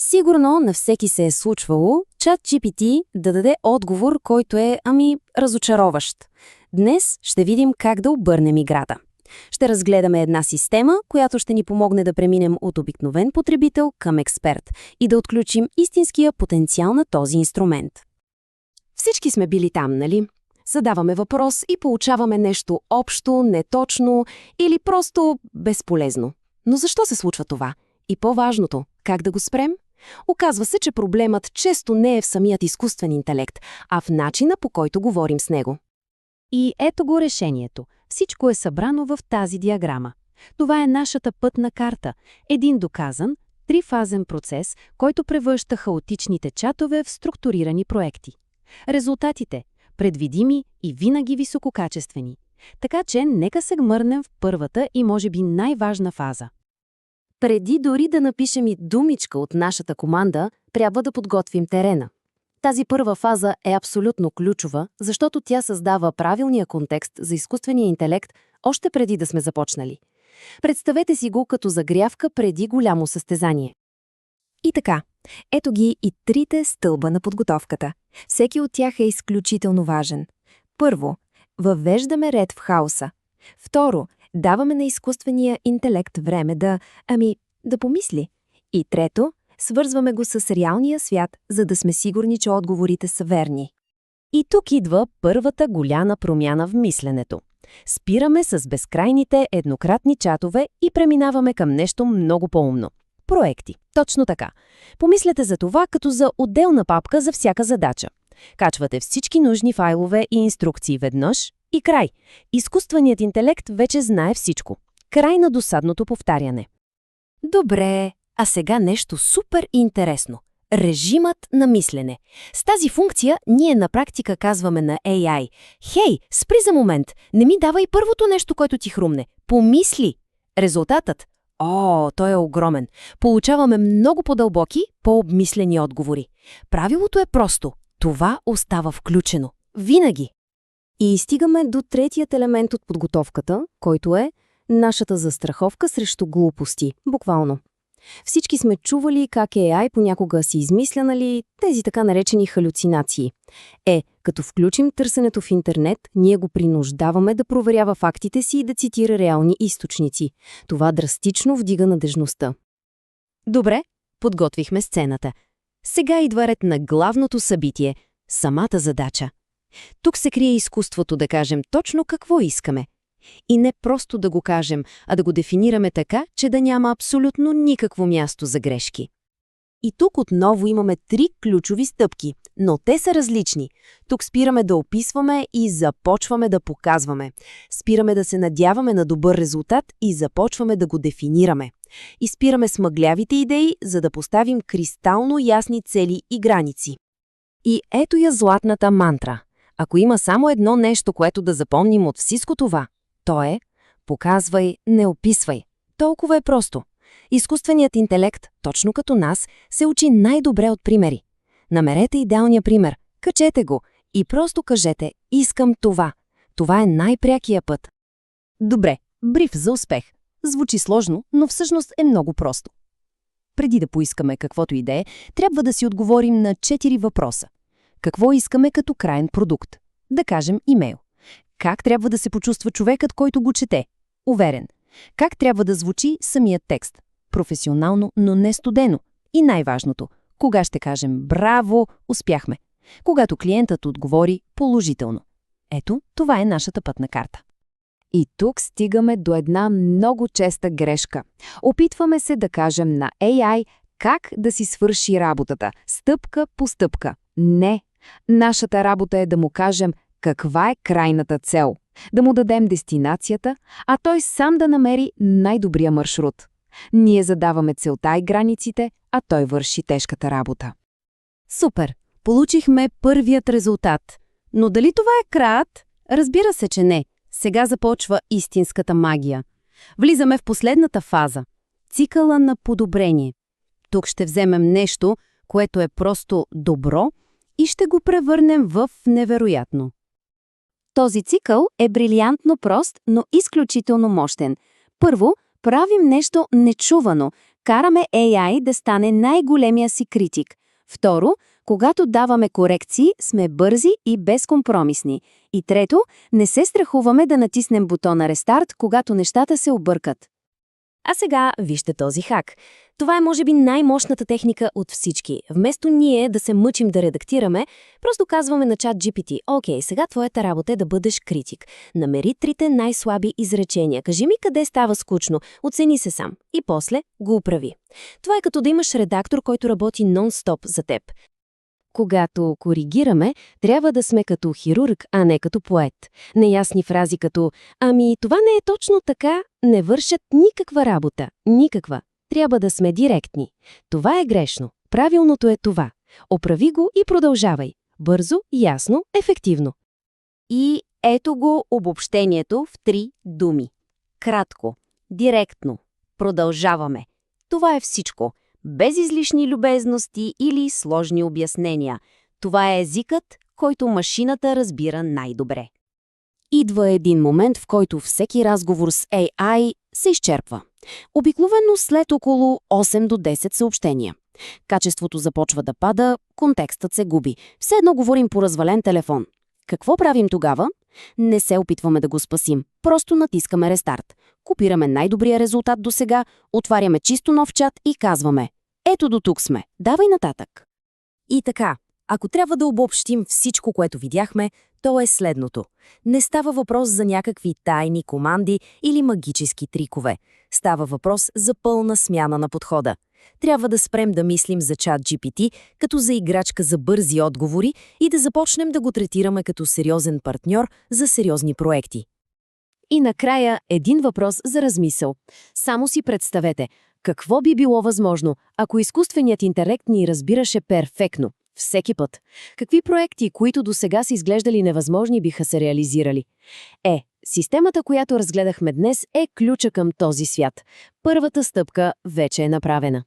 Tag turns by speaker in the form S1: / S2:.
S1: Сигурно на всеки се е случвало ChatGPT да даде отговор, който е, разочароващ. Днес ще видим как да обърнем играта. Ще разгледаме една система, която ще ни помогне да преминем от обикновен потребител към експерт и да отключим истинския потенциал на този инструмент. Всички сме били там, нали? Задаваме въпрос и получаваме нещо общо, неточно или просто безполезно. Но защо се случва това? И по-важното, как да го спрем? Оказва се, че проблемът често не е в самият изкуствен интелект, а в начина, по който говорим с него.
S2: И ето го решението. Всичко е събрано в тази диаграма. Това е нашата пътна карта. Един доказан, трифазен процес, който превръща хаотичните чатове в структурирани проекти. Резултатите – предвидими и винаги висококачествени. Така че нека се гмърнем в първата и може би най-важна фаза.
S1: Преди дори да напишем и думичка от нашата команда, трябва да подготвим терена. Тази първа фаза е абсолютно ключова, защото тя създава правилния контекст за изкуствения интелект още преди да сме започнали. Представете си го като загрявка преди голямо състезание. И така, ето ги и трите стълба на подготовката. Всеки от тях е изключително важен. Първо, въвеждаме ред в хаоса. Второ, даваме на изкуствения интелект време да помисли. И трето, свързваме го с реалния свят, за да сме сигурни, че отговорите са верни.
S2: И тук идва първата голяма промяна в мисленето. Спираме с безкрайните еднократни чатове и преминаваме към нещо много по-умно. Проекти. Точно така. Помислете за това като за отделна папка за всяка задача. Качвате всички нужни файлове и инструкции веднъж и край. Изкуственият интелект вече знае всичко. Край на досадното повтаряне.
S1: Добре, а сега нещо супер интересно. Режимът на мислене. С тази функция ние на практика казваме на AI: «Хей, спри за момент, не ми давай първото нещо, което ти хрумне. Помисли!» Резултатът? Той е огромен. Получаваме много по-дълбоки, по-обмислени отговори. Правилото е просто. Това остава включено. Винаги. И стигаме до третият елемент от подготовката, който е нашата застраховка срещу глупости. Буквално. Всички сме чували как AI понякога си измисля, тези така наречени халюцинации. Като включим търсенето в интернет, ние го принуждаваме да проверява фактите си и да цитира реални източници. Това драстично вдига надежността. Добре, подготвихме сцената. Сега идва ред на главното събитие – самата задача. Тук се крие изкуството да кажем точно какво искаме. И не просто да го кажем, а да го дефинираме така, че да няма абсолютно никакво място за грешки. И тук отново имаме три ключови стъпки, но те са различни. Тук спираме да описваме и започваме да показваме. Спираме да се надяваме на добър резултат и започваме да го дефинираме. И спираме с мъглявите идеи, за да поставим кристално ясни цели и граници. И ето я златната мантра. Ако има само едно нещо, което да запомним от всичко това, то е: показвай, не описвай. Толкова е просто. Изкуственият интелект, точно като нас, се учи най-добре от примери. Намерете идеалния пример, качете го и просто кажете: искам това. Това е най-прякия път. Добре, бриф за успех. Звучи сложно, но всъщност е много просто. Преди да поискаме каквото и да е, трябва да си отговорим на 4 въпроса. Какво искаме като краен продукт? Да кажем имейл. Как трябва да се почувства човекът, който го чете? Уверен. Как трябва да звучи самият текст? Професионално, но не студено. И най-важното, кога ще кажем браво, успяхме? Когато клиентът отговори положително. Ето, това е нашата пътна карта. И тук стигаме до една много честа грешка. Опитваме се да кажем на AI как да си свърши работата, стъпка по стъпка. Не. Нашата работа е да му кажем каква е крайната цел, да му дадем дестинацията, а той сам да намери най-добрия маршрут. Ние задаваме целта и границите, а той върши тежката работа. Супер! Получихме първият резултат. Но дали това е краят? Разбира се, че не. Сега започва истинската магия. Влизаме в последната фаза – цикъла на подобрение. Тук ще вземем нещо, което е просто добро, и ще го превърнем в невероятно. Този цикъл е брилянтно прост, но изключително мощен. Първо, правим нещо нечувано, караме AI да стане най-големия си критик. Второ, когато даваме корекции, сме бързи и безкомпромисни. И трето, не се страхуваме да натиснем бутона рестарт, когато нещата се объркат.
S2: А сега вижте този хак. Това е може би най-мощната техника от всички. Вместо ние да се мъчим да редактираме, просто казваме на ChatGPT: окей, сега твоята работа е да бъдеш критик. Намери трите най-слаби изречения. Кажи ми къде става скучно, оцени се сам. И после го оправи. Това е като да имаш редактор, който работи нон-стоп за теб. Когато коригираме, трябва да сме като хирург, а не като поет. Неясни фрази като «Ами, това не е точно така», не вършат никаква работа. Никаква. Трябва да сме директни. Това е грешно. Правилното е това. Оправи го и продължавай. Бързо, ясно, ефективно.
S1: И ето го обобщението в 3 думи. Кратко, директно, продължаваме. Това е всичко. Без излишни любезности или сложни обяснения. Това е езикът, който машината разбира най-добре. Идва един момент, в който всеки разговор с AI се изчерпва. Обикновено след около 8 до 10 съобщения. Качеството започва да пада, контекстът се губи. Все едно говорим по развален телефон. Какво правим тогава? Не се опитваме да го спасим. Просто натискаме рестарт. Копираме най-добрия резултат досега, отваряме чисто нов чат и казваме: ето до тук сме, давай нататък.
S2: И така, ако трябва да обобщим всичко, което видяхме, то е следното. Не става въпрос за някакви тайни команди или магически трикове. Става въпрос за пълна смяна на подхода. Трябва да спрем да мислим за ChatGPT като за играчка за бързи отговори и да започнем да го третираме като сериозен партньор за сериозни проекти. И накрая един въпрос за размисъл. Само си представете, какво би било възможно, ако изкуственият интелект ни разбираше перфектно, всеки път? Какви проекти, които досега са изглеждали невъзможни, биха се реализирали? Системата, която разгледахме днес, е ключа към този свят. Първата стъпка вече е направена.